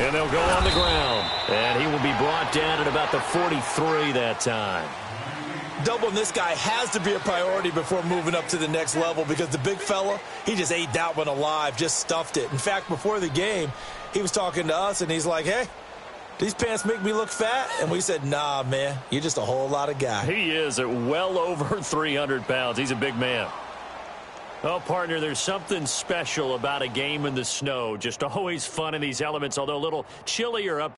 And they'll go on the ground. And he will be brought down at about the 43 that time. Doubling this guy has to be a priority before moving up to the next level, because the big fella, he just ate that one alive, just stuffed it. In fact, before the game, he was talking to us, and he's like, hey, these pants make me look fat? And we said, nah, man, you're just a whole lot of guy. He is at well over 300 pounds. He's a big man. Well, partner, there's something special about a game in the snow. Just always fun in these elements, although a little chillier up